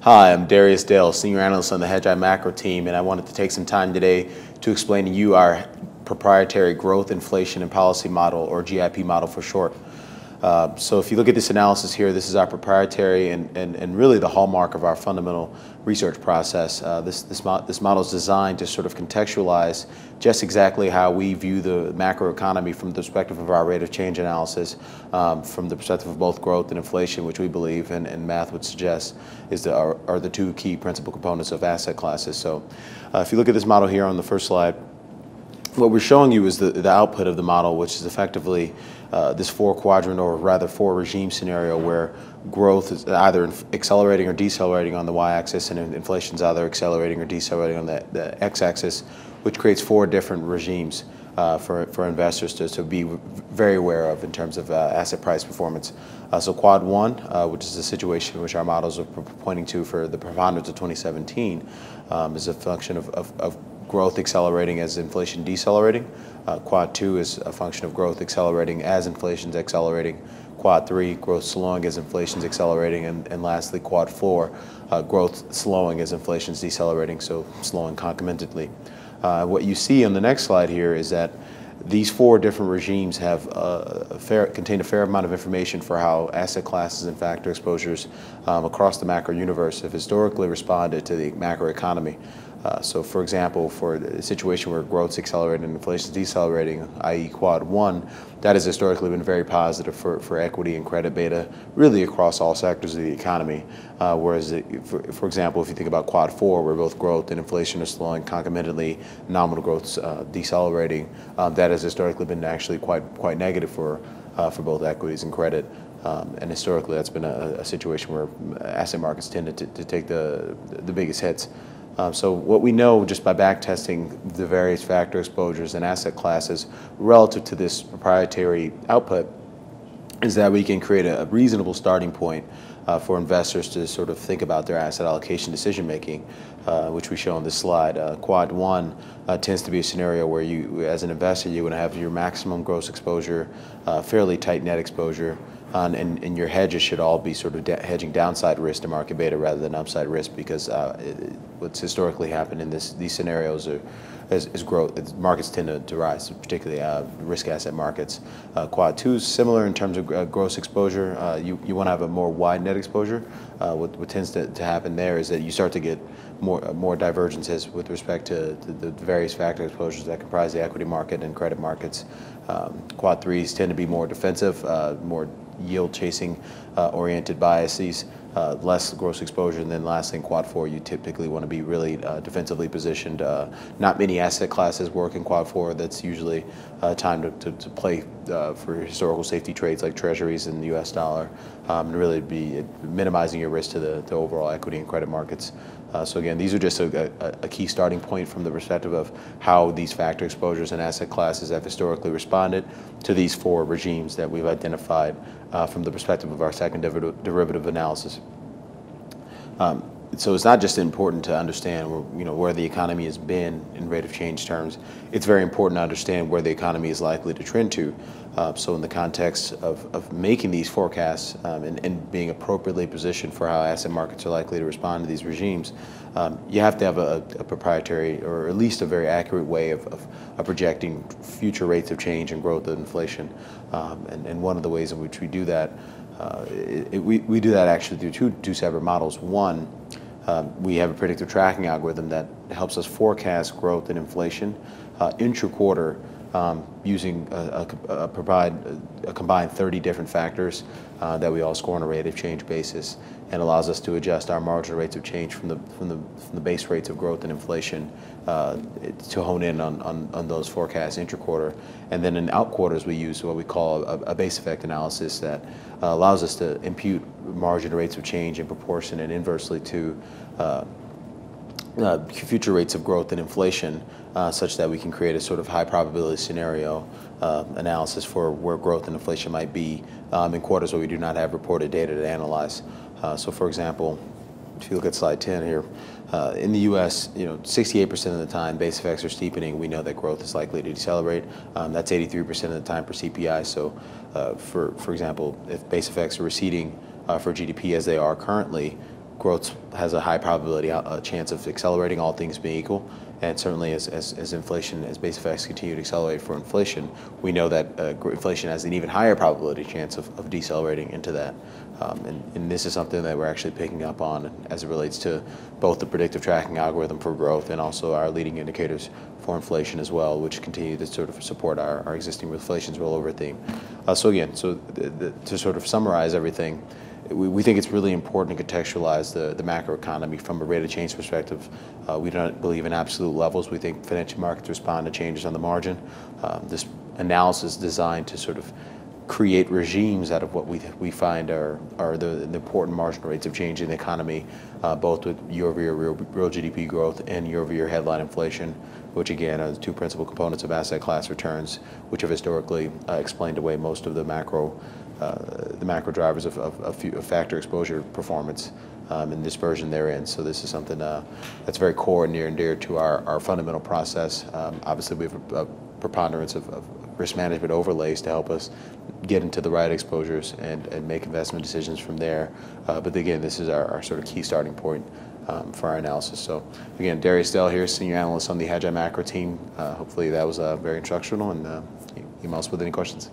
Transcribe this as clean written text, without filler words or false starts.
Hi, I'm Darius Dale, Senior Analyst on the Hedgeye Macro team, and I wanted to take some time today to explain to you our proprietary growth, inflation, and policy model, or GIP model for short. So if you look at this analysis here, this is our proprietary and really the hallmark of our fundamental research process. This model is designed to sort of contextualize just exactly how we view the macroeconomy from the perspective of our rate of change analysis, from the perspective of both growth and inflation, which we believe and math would suggest are the two key principal components of asset classes. So if you look at this model here on the first slide, what we're showing you is the output of the model, which is effectively this four-quadrant, or rather four-regime scenario, where growth is either accelerating or decelerating on the y-axis, and inflation is either accelerating or decelerating on the x-axis, which creates four different regimes for investors to be very aware of in terms of asset price performance. So quad one, which is the situation which our models are pointing to for the preponderance of 2017, is a function of growth accelerating as inflation decelerating. Quad two is a function of growth accelerating as inflation's accelerating. Quad three, growth slowing as inflation's accelerating. And lastly, quad four, growth slowing as inflation's decelerating, so slowing concomitantly. What you see on the next slide here is that these four different regimes have contain a fair amount of information for how asset classes and factor exposures across the macro universe have historically responded to the macroeconomy. So for example, for a situation where growth's accelerating and inflation's decelerating, i.e. quad one, that has historically been very positive for equity and credit beta, really across all sectors of the economy. Whereas, for example, if you think about quad four, where both growth and inflation are slowing concomitantly, nominal growth's decelerating, that has historically been actually quite negative for both equities and credit. And historically, that's been a situation where asset markets tended to take the biggest hits. So what we know just by backtesting the various factor exposures and asset classes relative to this proprietary output is that we can create a reasonable starting point for investors to sort of think about their asset allocation decision making, which we show on this slide. Quad one tends to be a scenario where you, as an investor, you want to have your maximum gross exposure, fairly tight net exposure, and your hedges should all be sort of hedging downside risk to market beta rather than upside risk, because what's historically happened in these scenarios is growth. Markets tend to rise, particularly risk asset markets. Quad two is similar in terms of gross exposure. You want to have a more wide net exposure. What tends to happen there is that you start to get more divergences with respect to the various factor exposures that comprise the equity market and credit markets. Quad threes tend to be more defensive, more yield chasing oriented biases, less gross exposure. And then last thing, quad four, you typically want to be really defensively positioned. Not many asset classes work in quad four. That's usually time to play for historical safety trades like treasuries and the US dollar, and really be minimizing your risk to the overall equity and credit markets. So again, these are just a key starting point from the perspective of how these factor exposures and asset classes have historically responded to these four regimes that we've identified from the perspective of our second derivative analysis. So it's not just important to understand where the economy has been in rate of change terms. It's very important to understand where the economy is likely to trend to. So in the context of making these forecasts and being appropriately positioned for how asset markets are likely to respond to these regimes, you have to have a proprietary, or at least a very accurate way of projecting future rates of change and growth of inflation. And one of the ways in which we do that, we do that actually through two separate models. One, we have a predictive tracking algorithm that helps us forecast growth and inflation intra-quarter using a combined 30 different factors that we all score on a rate of change basis, and allows us to adjust our marginal rates of change from the base rates of growth and inflation to hone in on those forecasts intra-quarter. And then in out-quarters, we use what we call a base effect analysis that allows us to impute marginal rates of change in proportion and inversely to future rates of growth and inflation, such that we can create a sort of high probability scenario analysis for where growth and inflation might be in quarters where we do not have reported data to analyze. So for example, if you look at slide 10 here, in the U.S., 68% of the time base effects are steepening. We know that growth is likely to decelerate. That's 83% of the time for CPI. So for example, if base effects are receding for GDP as they are currently, growth has a high probability, a chance of accelerating, all things being equal. And certainly as inflation, as base effects continue to accelerate for inflation, we know that inflation has an even higher probability chance of decelerating into that. And this is something that we're actually picking up on as it relates to both the predictive tracking algorithm for growth and also our leading indicators for inflation as well, which continue to sort of support our existing inflation's rollover theme. So again, to sort of summarize everything, we think it's really important to contextualize the macroeconomy from a rate of change perspective. We don't believe in absolute levels. We think financial markets respond to changes on the margin. This analysis is designed to sort of create regimes out of what we find are the important marginal rates of change in the economy, both with year-over-year real GDP growth and year-over-year headline inflation, which again are the two principal components of asset class returns, which have historically explained away most of the macro drivers of factor exposure performance and dispersion therein. So this is something that's very core and near and dear to our fundamental process. Obviously, we have a preponderance of risk management overlays to help us get into the right exposures and make investment decisions from there. But again, this is our sort of key starting point for our analysis. So again, Darius Dell here, Senior Analyst on the Hedgeye Macro team. Hopefully that was very instructional, and email us with any questions.